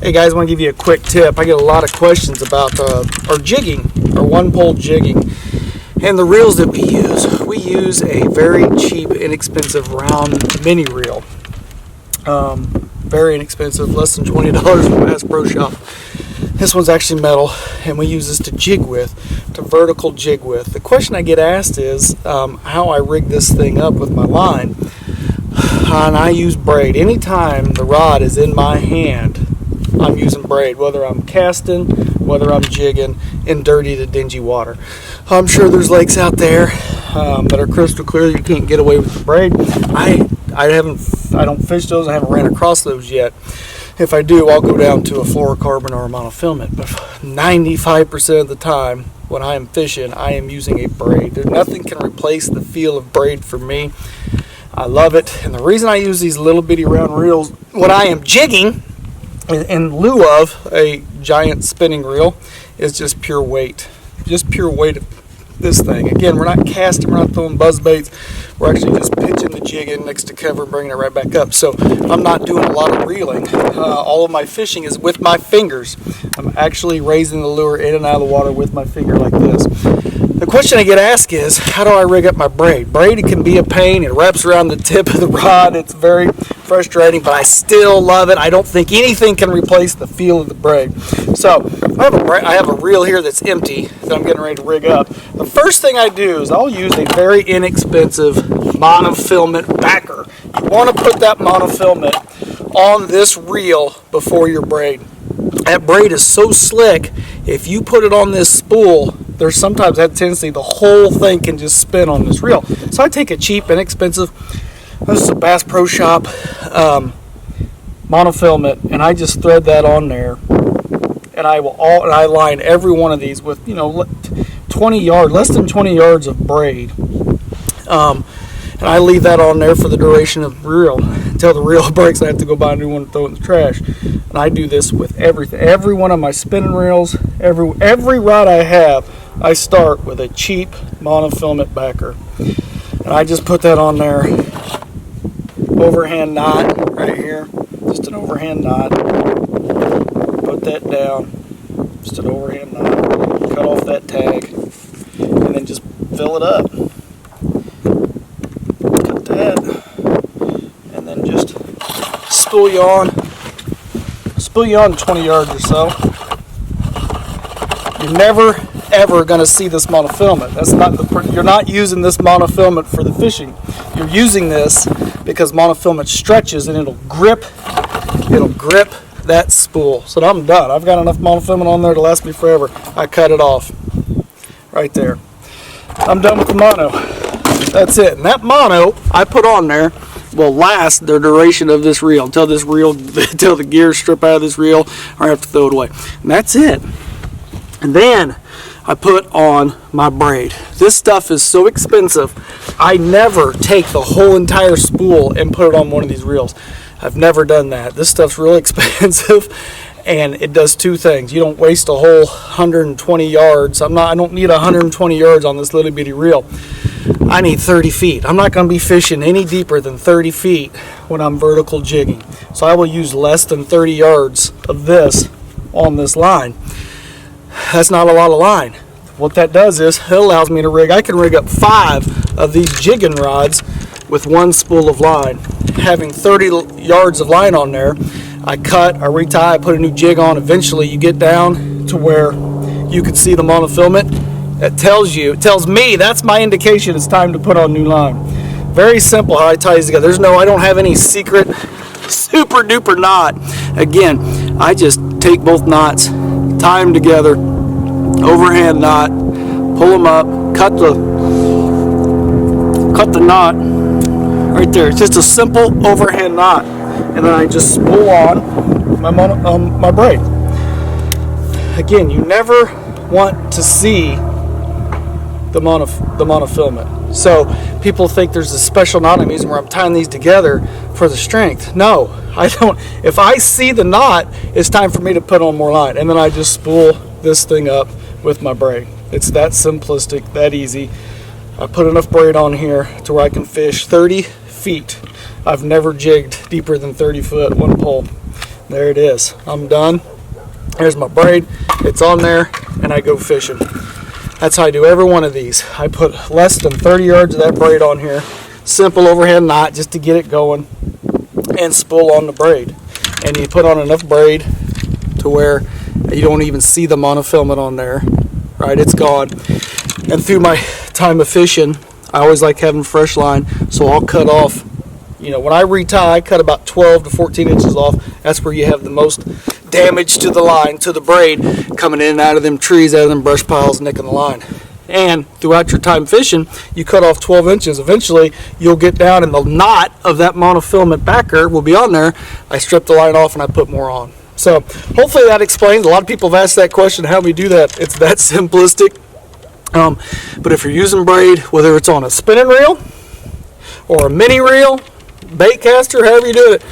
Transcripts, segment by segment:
Hey guys, I want to give you a quick tip. I get a lot of questions about our jigging, our one-pole jigging, and the reels that we use. We use a very cheap, inexpensive round mini reel. Very inexpensive, less than $20 from Bass Pro Shop. This one's actually metal, and we use this to jig with, to vertical jig with. The question I get asked is how I rig this thing up with my line. And I use braid. Anytime the rod is in my hand, I'm using braid, whether I'm casting, whether I'm jigging in dirty to dingy water. I'm sure there's lakes out there that are crystal clear that you can't get away with the braid. I don't fish those. I haven't ran across those yet. If I do, I'll go down to a fluorocarbon or a monofilament. But 95% of the time when I am fishing, I am using a braid. Nothing can replace the feel of braid for me. I love it. And the reason I use these little bitty round reels when I am jigging in lieu of a giant spinning reel is just pure weight. Just pure weight of this thing. Again, we're not casting, we're not throwing buzz baits. We're actually just pitching the jig in next to cover and bringing it right back up. So I'm not doing a lot of reeling. All of my fishing is with my fingers. I'm actually raising the lure in and out of the water with my finger like this. The question I get asked is, how do I rig up my braid? Braid, it can be a pain. It wraps around the tip of the rod. It's very frustrating, but I still love it. I don't think anything can replace the feel of the braid. So I have a reel here that's empty that I'm getting ready to rig up. The first thing I do is I'll use a very inexpensive monofilament backer. You want to put that monofilament on this reel before your braid. That braid is so slick, if you put it on this spool, there's sometimes that tendency the whole thing can just spin on this reel. So I take a cheap, inexpensive, this is a Bass Pro Shop monofilament, and I just thread that on there, and I line every one of these with 20 yards, less than 20 yards of braid, and I leave that on there for the duration of the reel until the reel breaks. I have to go buy a new one and throw it in the trash. And I do this with everything. Every one of my spinning reels, every rod I have, I start with a cheap monofilament backer. And I just put that on there, overhand knot right here, just an overhand knot. Put that down, just an overhand knot. Cut off that tag, and then just fill it up. Cut that, and then just spool you on 20 yards or so. You're never ever going to see this monofilament. You're not using this monofilament for the fishing. You're using this because monofilament stretches and it'll grip that spool. So I'm done. I've got enough monofilament on there to last me forever. I cut it off right there. I'm done with the mono. That's it. And that mono I put on there will last the duration of this reel until the gears strip out of this reel or I have to throw it away. And that's it. And then I put on my braid. This stuff is so expensive, I never take the whole entire spool and put it on one of these reels. I've never done that. This stuff's really expensive, and it does two things. You don't waste a whole 120 yards. I don't need 120 yards on this little bitty reel. I need 30 feet. I'm not going to be fishing any deeper than 30 feet when I'm vertical jigging. So I will use less than 30 yards of this on this line. That's not a lot of line. What that does is it allows me to rig. I can rig up 5 of these jigging rods with one spool of line. Having 30 yards of line on there, I cut, I retie, I put a new jig on. Eventually you get down to where you can see the monofilament. It tells me, that's my indication it's time to put on new line. Very simple how I tie these together. I don't have any secret super duper knot. Again, I just take both knots, tie them together, overhand knot, pull them up, cut the knot right there. It's just a simple overhand knot, and then I just spool on my braid. Again, you never want to see the monofilament. So people think there's a special knot I'm using where I'm tying these together for the strength. No, I don't. If I see the knot, it's time for me to put on more line, and then I just spool this thing up with my braid. It's that simplistic, that easy. I put enough braid on here to where I can fish 30 feet. I've never jigged deeper than 30 foot one pole. There it is. I'm done. There's my braid. It's on there, and I go fishing. That's how I do every one of these. I put less than 30 yards of that braid on here. Simple overhand knot just to get it going, and spool on the braid. And you put on enough braid to where you don't even see the monofilament on there. Right, it's gone. And through my time of fishing, I always like having fresh line, so I'll cut off. You know, when I retie, I cut about 12 to 14 inches off. That's where you have the most damage to the line, to the braid, coming in and out of them trees, out of them brush piles, nicking the line. And throughout your time fishing, you cut off 12 inches. Eventually, you'll get down and the knot of that monofilament backer will be on there. I strip the line off and I put more on. So hopefully that explains. A lot of people have asked that question, how do we do that? It's that simplistic. But if you're using braid, whether it's on a spinning reel or a mini reel, bait caster, however you do it,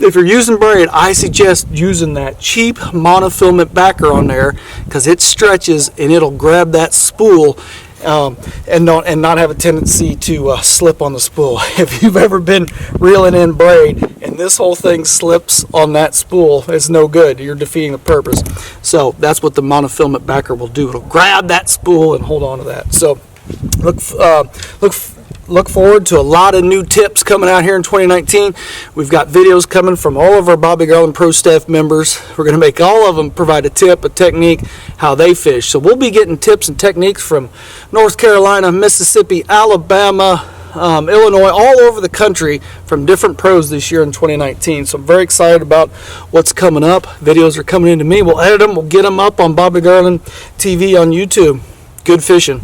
if you're using braid, I suggest using that cheap monofilament backer on there, because it stretches and it'll grab that spool and not have a tendency to slip on the spool. If you've ever been reeling in braid and this whole thing slips on that spool, it's no good. You're defeating the purpose. So that's what the monofilament backer will do. It'll grab that spool and hold on to that. So look forward to a lot of new tips coming out here in 2019. We've got videos coming from all of our Bobby Garland Pro staff members. We're going to make all of them provide a tip, a technique, how they fish. So we'll be getting tips and techniques from North Carolina, Mississippi, Alabama, Illinois, all over the country from different pros this year in 2019. So I'm very excited about what's coming up. Videos are coming into me. We'll edit them. We'll get them up on Bobby Garland TV on YouTube. Good fishing.